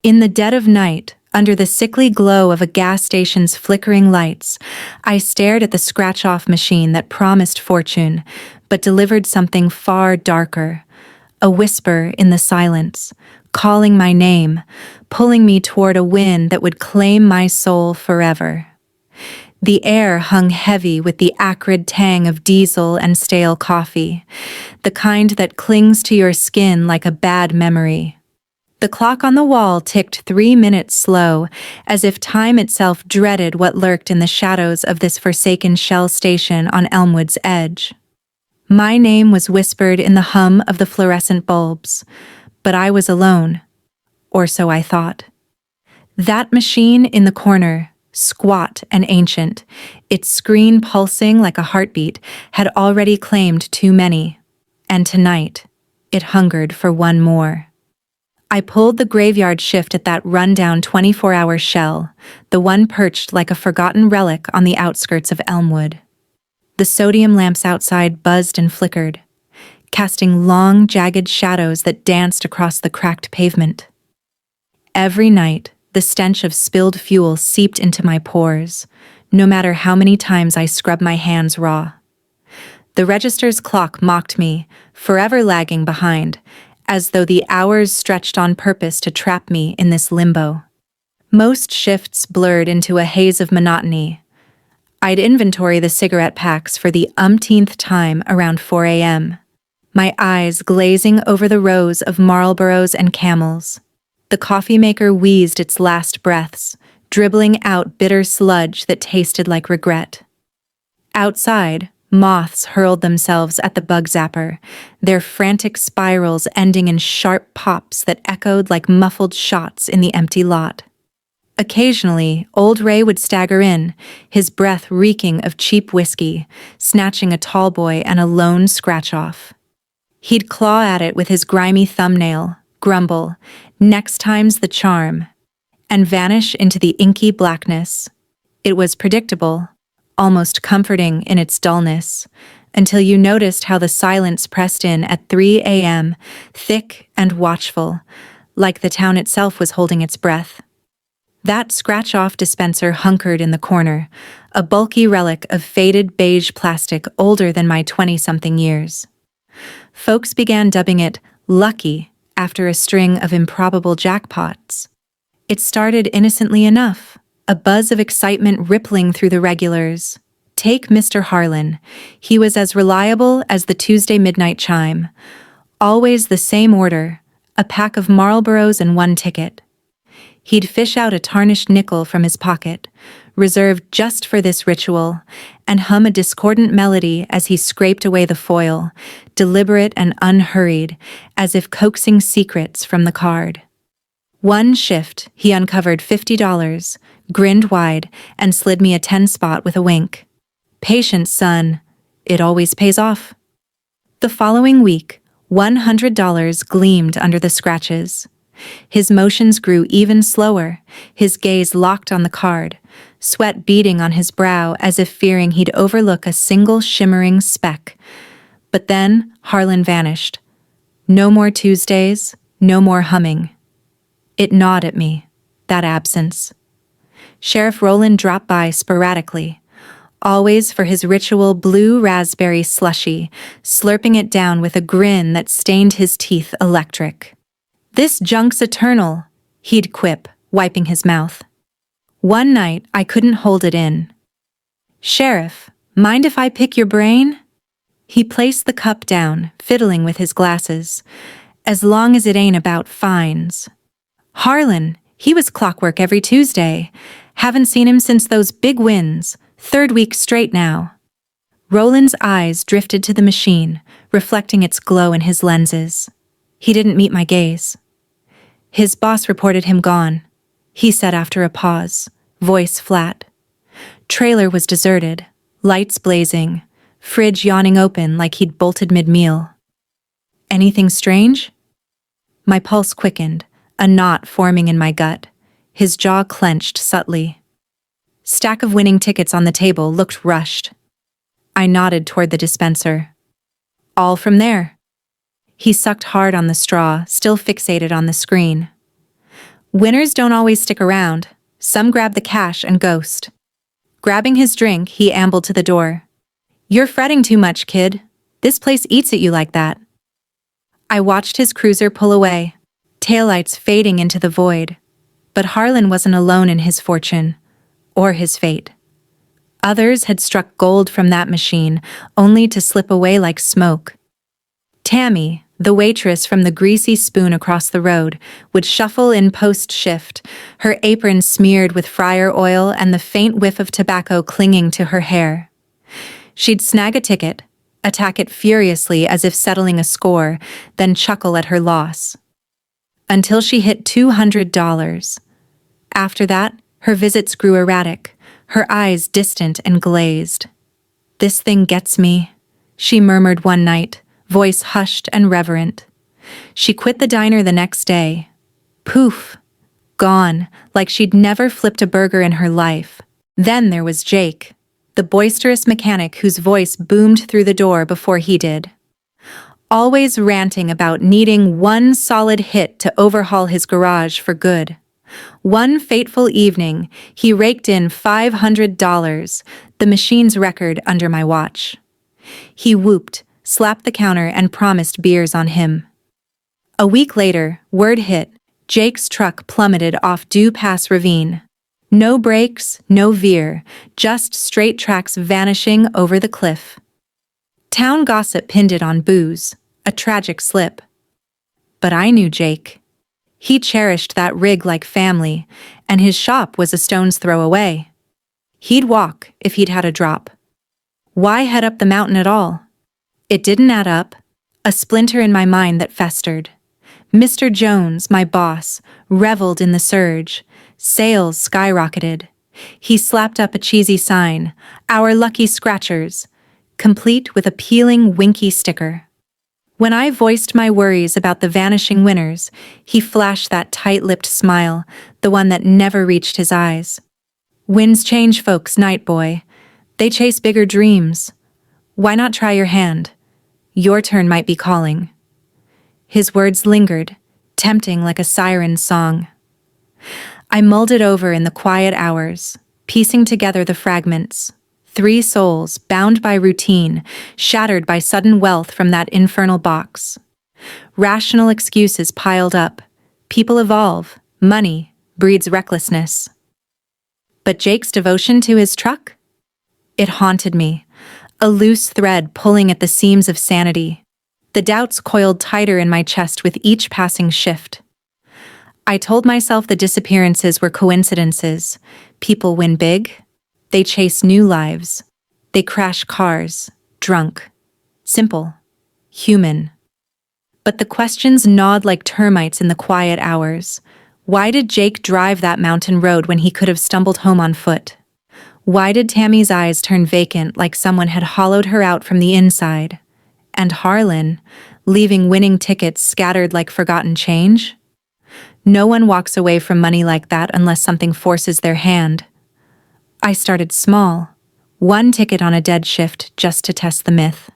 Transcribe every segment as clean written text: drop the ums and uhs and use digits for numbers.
In the dead of night, under the sickly glow of a gas station's flickering lights, I stared at the scratch-off machine that promised fortune, but delivered something far darker. A whisper in the silence, calling my name, pulling me toward a wind that would claim my soul forever. The air hung heavy with the acrid tang of diesel and stale coffee, the kind that clings to your skin like a bad memory. The clock on the wall ticked 3 minutes slow, as if time itself dreaded what lurked in the shadows of this forsaken shell station on Elmwood's edge. My name was whispered in the hum of the fluorescent bulbs, but I was alone, or so I thought. That machine in the corner, squat and ancient, its screen pulsing like a heartbeat, had already claimed too many, and tonight, it hungered for one more. I pulled the graveyard shift at that rundown 24-hour shell, the one perched like a forgotten relic on the outskirts of Elmwood. The sodium lamps outside buzzed and flickered, casting long, jagged shadows that danced across the cracked pavement. Every night, the stench of spilled fuel seeped into my pores, no matter how many times I scrubbed my hands raw. The register's clock mocked me, forever lagging behind, as though the hours stretched on purpose to trap me in this limbo. Most shifts blurred into a haze of monotony. I'd inventory the cigarette packs for the umpteenth time around 4 a.m., my eyes glazing over the rows of Marlboros and Camels. The coffee maker wheezed its last breaths, dribbling out bitter sludge that tasted like regret. Outside, moths hurled themselves at the bug zapper, their frantic spirals ending in sharp pops that echoed like muffled shots in the empty lot. Occasionally, old Ray would stagger in, his breath reeking of cheap whiskey, snatching a tall boy and a lone scratch-off. He'd claw at it with his grimy thumbnail, grumble, "Next time's the charm," and vanish into the inky blackness. It was predictable, almost comforting in its dullness, until you noticed how the silence pressed in at 3 a.m., thick and watchful, like the town itself was holding its breath. That scratch-off dispenser hunkered in the corner, a bulky relic of faded beige plastic older than my 20-something years. Folks began dubbing it Lucky after a string of improbable jackpots. It started innocently enough, a buzz of excitement rippling through the regulars. Take Mr. Harlan. He was as reliable as the Tuesday midnight chime. Always the same order, a pack of Marlboros and one ticket. He'd fish out a tarnished nickel from his pocket, reserved just for this ritual, and hum a discordant melody as he scraped away the foil, deliberate and unhurried, as if coaxing secrets from the card. One shift, he uncovered $50, grinned wide, and slid me a 10-spot with a wink. Patience, son. It always pays off. The following week, $100 gleamed under the scratches. His motions grew even slower, his gaze locked on the card, sweat beading on his brow as if fearing he'd overlook a single shimmering speck. But then Harlan vanished. No more Tuesdays, no more humming. It gnawed at me, that absence. Sheriff Rowland dropped by sporadically, always for his ritual blue raspberry slushie, slurping it down with a grin that stained his teeth electric. "This junk's eternal," he'd quip, wiping his mouth. One night, I couldn't hold it in. "Sheriff, mind if I pick your brain?" He placed the cup down, fiddling with his glasses. "As long as it ain't about fines." Harlan, he was clockwork every Tuesday. Haven't seen him since those big wins, 3rd week straight now. Roland's eyes drifted to the machine, reflecting its glow in his lenses. He didn't meet my gaze. "His boss reported him gone," he said after a pause, voice flat. Trailer was deserted, lights blazing, fridge yawning open like he'd bolted mid-meal. "Anything strange?" My pulse quickened, a knot forming in my gut. His jaw clenched subtly. Stack of winning tickets on the table looked rushed. I nodded toward the dispenser. "All from there." He sucked hard on the straw, still fixated on the screen. Winners don't always stick around. Some grab the cash and ghost. Grabbing his drink, he ambled to the door. "You're fretting too much, kid. This place eats at you like that." I watched his cruiser pull away, taillights fading into the void. But Harlan wasn't alone in his fortune, or his fate. Others had struck gold from that machine, only to slip away like smoke. Tammy, the waitress from the Greasy Spoon across the road, would shuffle in post-shift, her apron smeared with fryer oil and the faint whiff of tobacco clinging to her hair. She'd snag a ticket, attack it furiously as if settling a score, then chuckle at her loss. Until she hit $200. After that, her visits grew erratic, her eyes distant and glazed. "This thing gets me," she murmured one night, voice hushed and reverent. She quit the diner the next day. Poof! Gone, like she'd never flipped a burger in her life. Then there was Jake, the boisterous mechanic whose voice boomed through the door before he did. Always ranting about needing one solid hit to overhaul his garage for good. One fateful evening, he raked in $500, the machine's record under my watch. He whooped, slapped the counter, and promised beers on him. A week later, word hit, Jake's truck plummeted off Dew Pass Ravine. No brakes, no veer, just straight tracks vanishing over the cliff. Town gossip pinned it on booze, a tragic slip. But I knew Jake. He cherished that rig like family, and his shop was a stone's throw away. He'd walk if he'd had a drop. Why head up the mountain at all? It didn't add up, a splinter in my mind that festered. Mr. Jones, my boss, reveled in the surge. Sales skyrocketed. He slapped up a cheesy sign, "Our Lucky Scratchers," complete with a peeling winky sticker. When I voiced my worries about the vanishing winners, he flashed that tight-lipped smile, the one that never reached his eyes. "Winds change folks, night boy. They chase bigger dreams. Why not try your hand? Your turn might be calling." His words lingered, tempting like a siren's song. I mulled it over in the quiet hours, piecing together the fragments. 3 souls, bound by routine, shattered by sudden wealth from that infernal box. Rational excuses piled up. People evolve. Money breeds recklessness. But Jake's devotion to his truck? It haunted me, a loose thread pulling at the seams of sanity. The doubts coiled tighter in my chest with each passing shift. I told myself the disappearances were coincidences. People win big. They chase new lives. They crash cars, drunk. Simple. Human. But the questions gnawed like termites in the quiet hours. Why did Jake drive that mountain road when he could have stumbled home on foot? Why did Tammy's eyes turn vacant like someone had hollowed her out from the inside? And Harlan, leaving winning tickets scattered like forgotten change? No one walks away from money like that unless something forces their hand. I started small, 1 ticket on a dead shift just to test the myth.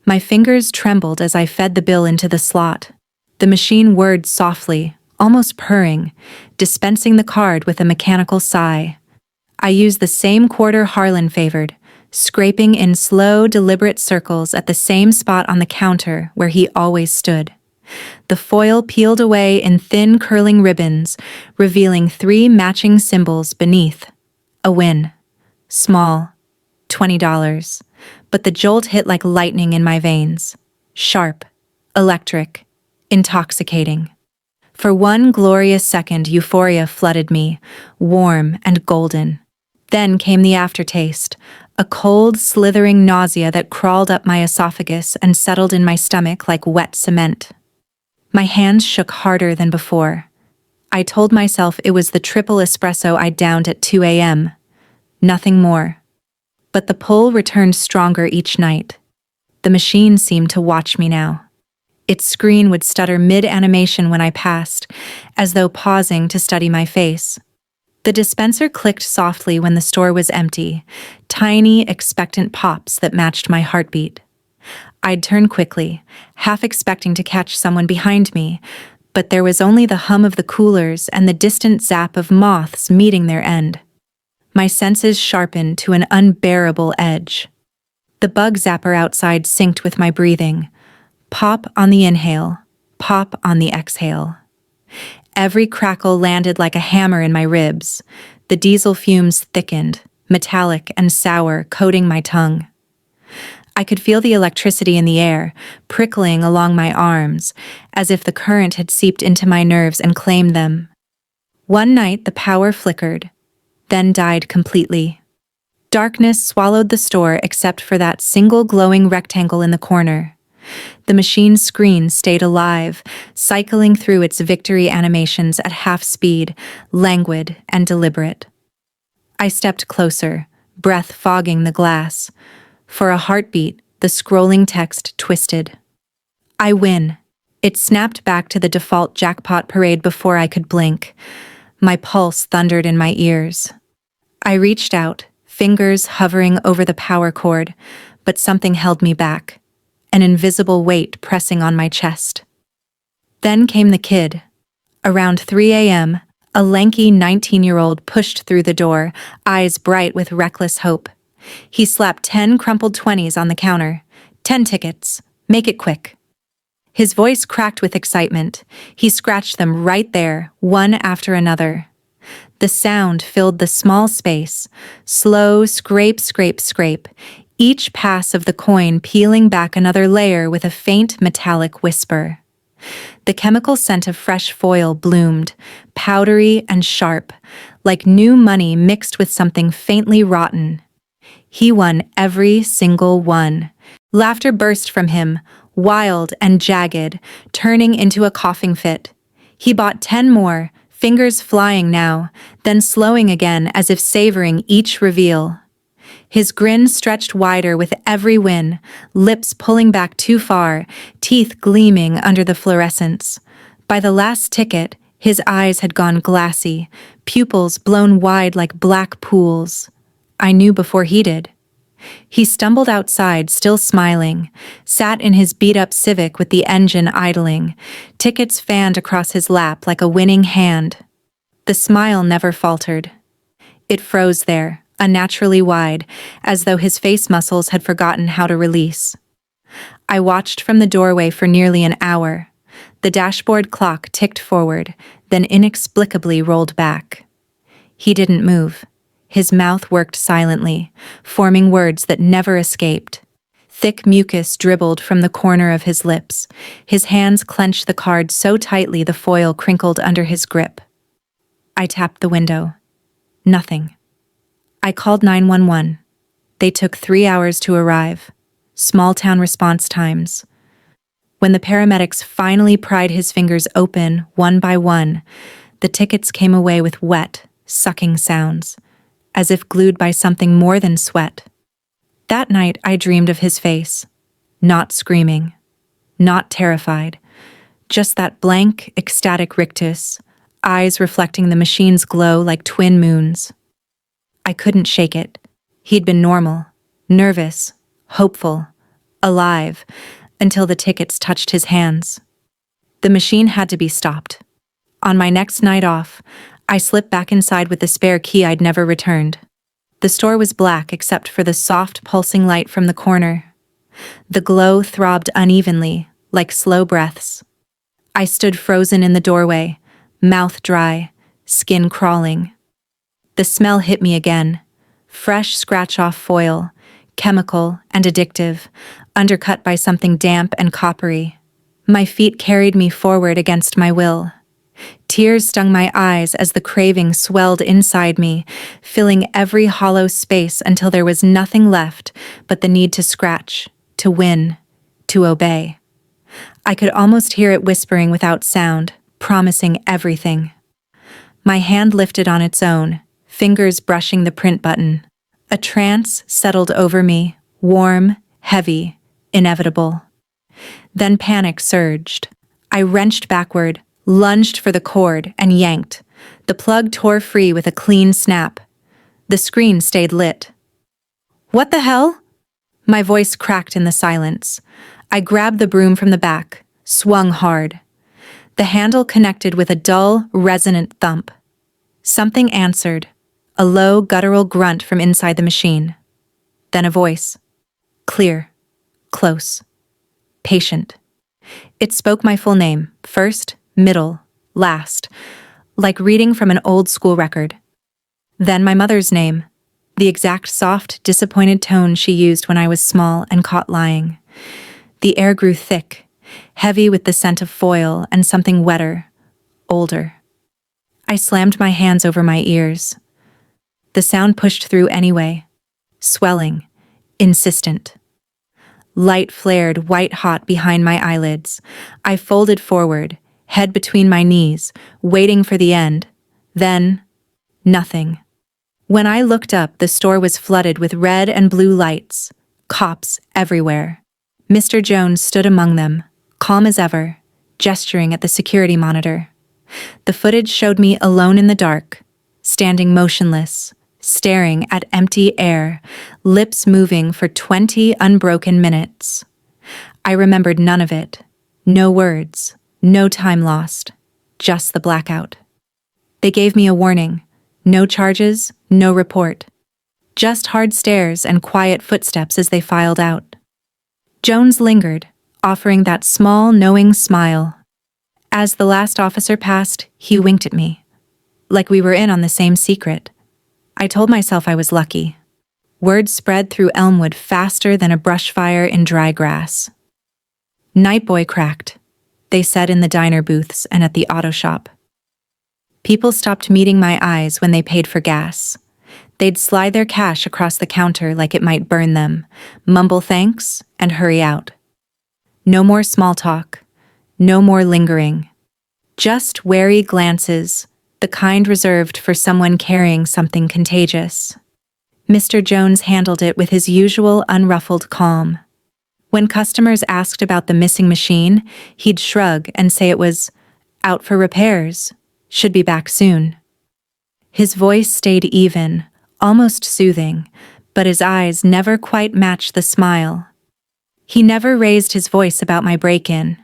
My fingers trembled as I fed the bill into the slot. The machine whirred softly, almost purring, dispensing the card with a mechanical sigh. I used the same quarter Harlan favored, scraping in slow, deliberate circles at the same spot on the counter where he always stood. The foil peeled away in thin, curling ribbons, revealing 3 matching symbols beneath. A win. Small. $20. But the jolt hit like lightning in my veins. Sharp. Electric. Intoxicating. For one glorious second, euphoria flooded me, warm and golden. Then came the aftertaste, a cold, slithering nausea that crawled up my esophagus and settled in my stomach like wet cement. My hands shook harder than before. I told myself it was the triple espresso I downed at 2 a.m. Nothing more. But the pull returned stronger each night. The machine seemed to watch me now. Its screen would stutter mid-animation when I passed, as though pausing to study my face. The dispenser clicked softly when the store was empty, tiny, expectant pops that matched my heartbeat. I'd turn quickly, half expecting to catch someone behind me, but there was only the hum of the coolers and the distant zap of moths meeting their end. My senses sharpened to an unbearable edge. The bug zapper outside synced with my breathing. Pop on the inhale, pop on the exhale. Every crackle landed like a hammer in my ribs. The diesel fumes thickened, metallic and sour, coating my tongue. I could feel the electricity in the air, prickling along my arms, as if the current had seeped into my nerves and claimed them. One night the power flickered, then died completely. Darkness swallowed the store except for that single glowing rectangle in the corner. The machine's screen stayed alive, cycling through its victory animations at half speed, languid and deliberate. I stepped closer, breath fogging the glass. For a heartbeat, the scrolling text twisted. I win. It snapped back to the default jackpot parade before I could blink. My pulse thundered in my ears. I reached out, fingers hovering over the power cord, but something held me back, an invisible weight pressing on my chest. Then came the kid. Around 3 a.m., a lanky 19-year-old pushed through the door, eyes bright with reckless hope. He slapped 10 crumpled 20s on the counter. 10 tickets. Make it quick. His voice cracked with excitement. He scratched them right there, one after another. The sound filled the small space. Slow scrape, scrape, scrape. Each pass of the coin peeling back another layer with a faint metallic whisper. The chemical scent of fresh foil bloomed, powdery and sharp, like new money mixed with something faintly rotten. He won every single one. Laughter burst from him, wild and jagged, turning into a coughing fit. He bought 10 more, fingers flying now, then slowing again as if savoring each reveal. His grin stretched wider with every win, lips pulling back too far, teeth gleaming under the fluorescence. By the last ticket, his eyes had gone glassy, pupils blown wide like black pools. I knew before he did. He stumbled outside, still smiling, sat in his beat-up Civic with the engine idling, tickets fanned across his lap like a winning hand. The smile never faltered. It froze there, unnaturally wide, as though his face muscles had forgotten how to release. I watched from the doorway for nearly an hour. The dashboard clock ticked forward, then inexplicably rolled back. He didn't move. His mouth worked silently, forming words that never escaped. Thick mucus dribbled from the corner of his lips. His hands clenched the card so tightly the foil crinkled under his grip. I tapped the window. Nothing. I called 911. They took 3 hours to arrive. Small-town response times. When the paramedics finally pried his fingers open, one by one, the tickets came away with wet, sucking sounds, as if glued by something more than sweat. That night I dreamed of his face, not screaming, not terrified, just that blank, ecstatic rictus, eyes reflecting the machine's glow like twin moons. I couldn't shake it. He'd been normal, nervous, hopeful, alive, until the tickets touched his hands. The machine had to be stopped. On my next night off, I slipped back inside with the spare key I'd never returned. The store was black except for the soft, pulsing light from the corner. The glow throbbed unevenly, like slow breaths. I stood frozen in the doorway, mouth dry, skin crawling. The smell hit me again. Fresh scratch-off foil, chemical and addictive, undercut by something damp and coppery. My feet carried me forward against my will. Tears stung my eyes as the craving swelled inside me, filling every hollow space until there was nothing left but the need to scratch, to win, to obey. I could almost hear it whispering without sound, promising everything. My hand lifted on its own, fingers brushing the print button. A trance settled over me, warm, heavy, inevitable. Then panic surged. I wrenched backward, lunged for the cord, and yanked. The plug tore free with a clean snap. The screen stayed lit. "What the hell?" My voice cracked in the silence. I grabbed the broom from the back, swung hard. The handle connected with a dull, resonant thump. Something answered, a low, guttural grunt from inside the machine. Then a voice. Clear, close, patient. It spoke my full name, first, middle, last, like reading from an old school record. Then my mother's name, the exact soft, disappointed tone she used when I was small and caught lying. The air grew thick, heavy with the scent of foil and something wetter, older. I slammed my hands over my ears. The sound pushed through anyway, swelling, insistent. Light flared white-hot behind my eyelids. I folded forward, head between my knees, waiting for the end. Then, nothing. When I looked up, the store was flooded with red and blue lights, cops everywhere. Mr. Jones stood among them, calm as ever, gesturing at the security monitor. The footage showed me alone in the dark, standing motionless, staring at empty air, lips moving for 20 unbroken minutes. I remembered none of it. No words, no time lost, just the blackout. They gave me a warning. No charges, no report. Just hard stares and quiet footsteps as they filed out. Jones lingered, offering that small, knowing smile. As the last officer passed, he winked at me, like we were in on the same secret. I told myself I was lucky. Word spread through Elmwood faster than a brush fire in dry grass. Night boy cracked, they said in the diner booths and at the auto shop. People stopped meeting my eyes when they paid for gas. They'd slide their cash across the counter like it might burn them, mumble thanks, and hurry out. No more small talk. No more lingering. Just wary glances, the kind reserved for someone carrying something contagious. Mr. Jones handled it with his usual unruffled calm. When customers asked about the missing machine, he'd shrug and say it was out for repairs, should be back soon. His voice stayed even, almost soothing, but his eyes never quite matched the smile. He never raised his voice about my break-in,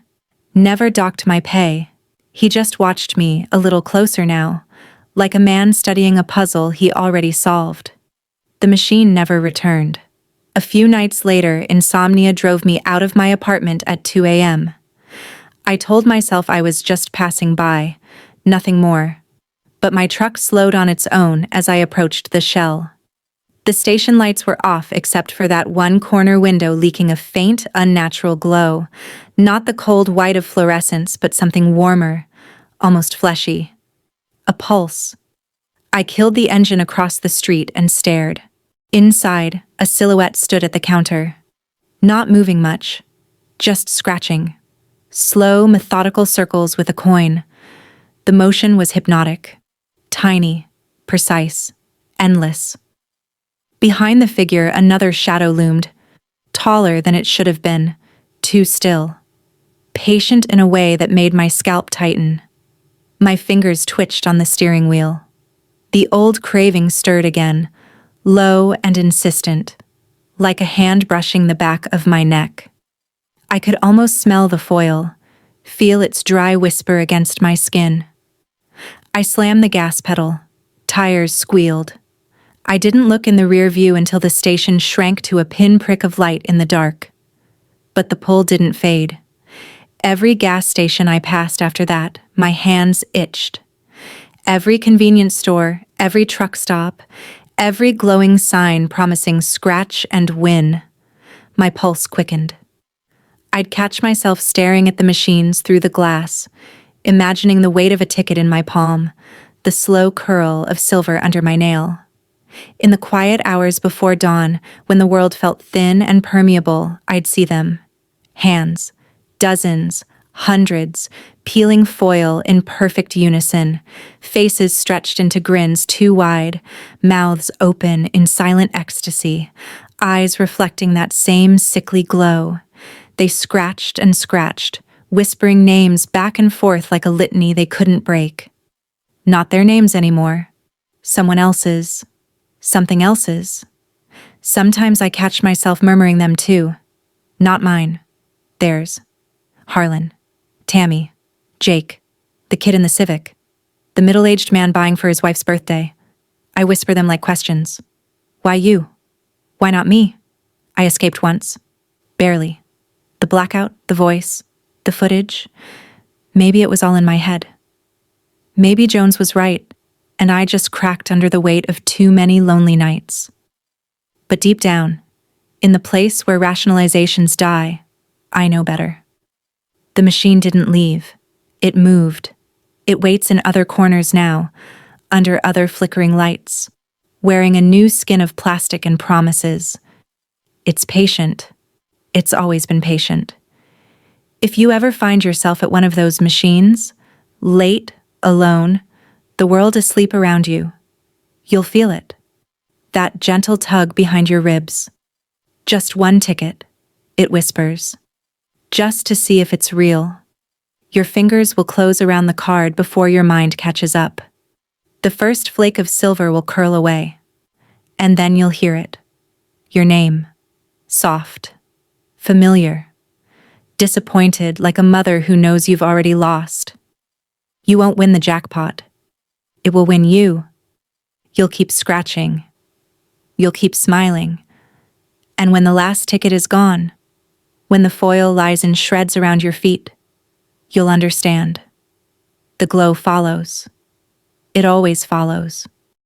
never docked my pay. He just watched me a little closer now, like a man studying a puzzle he already solved. The machine never returned. A few nights later, insomnia drove me out of my apartment at 2 a.m. I told myself I was just passing by, nothing more. But my truck slowed on its own as I approached the shell. The station lights were off except for that one corner window leaking a faint, unnatural glow. Not the cold white of fluorescence, but something warmer, almost fleshy. A pulse. I killed the engine across the street and stared. Inside, a silhouette stood at the counter. Not moving much, just scratching. Slow, methodical circles with a coin. The motion was hypnotic. Tiny, precise, endless. Behind the figure, another shadow loomed, taller than it should have been, too still. Patient in a way that made my scalp tighten. My fingers twitched on the steering wheel. The old craving stirred again, low and insistent, like a hand brushing the back of my neck. I could almost smell the foil, feel its dry whisper against my skin. I slammed the gas pedal. Tires squealed. I didn't look in the rear view until the station shrank to a pinprick of light in the dark. But the pull didn't fade. Every gas station I passed after that, my hands itched. Every convenience store, every truck stop, every glowing sign promising scratch and win. My pulse quickened. I'd catch myself staring at the machines through the glass, imagining the weight of a ticket in my palm, the slow curl of silver under my nail. In the quiet hours before dawn, when the world felt thin and permeable, I'd see them. Hands, dozens, hundreds, peeling foil in perfect unison, faces stretched into grins too wide, mouths open in silent ecstasy, eyes reflecting that same sickly glow. They scratched and scratched, whispering names back and forth like a litany they couldn't break. Not their names anymore. Someone else's. Something else's. Sometimes I catch myself murmuring them too. Not mine. Theirs. Harlan. Tammy. Jake, the kid in the Civic, the middle-aged man buying for his wife's birthday. I whisper them like questions. Why you? Why not me? I escaped once. Barely. The blackout, the voice, the footage. Maybe it was all in my head. Maybe Jones was right, and I just cracked under the weight of too many lonely nights. But deep down, in the place where rationalizations die, I know better. The machine didn't leave. It moved. It waits in other corners now, under other flickering lights, wearing a new skin of plastic and promises. It's patient. It's always been patient. If you ever find yourself at one of those machines, late, alone, the world asleep around you, you'll feel it. That gentle tug behind your ribs. Just one ticket, it whispers. Just to see if it's real. Your fingers will close around the card before your mind catches up. The first flake of silver will curl away. And then you'll hear it. Your name. Soft. Familiar. Disappointed like a mother who knows you've already lost. You won't win the jackpot. It will win you. You'll keep scratching. You'll keep smiling. And when the last ticket is gone, when the foil lies in shreds around your feet, you'll understand. The glow follows. It always follows.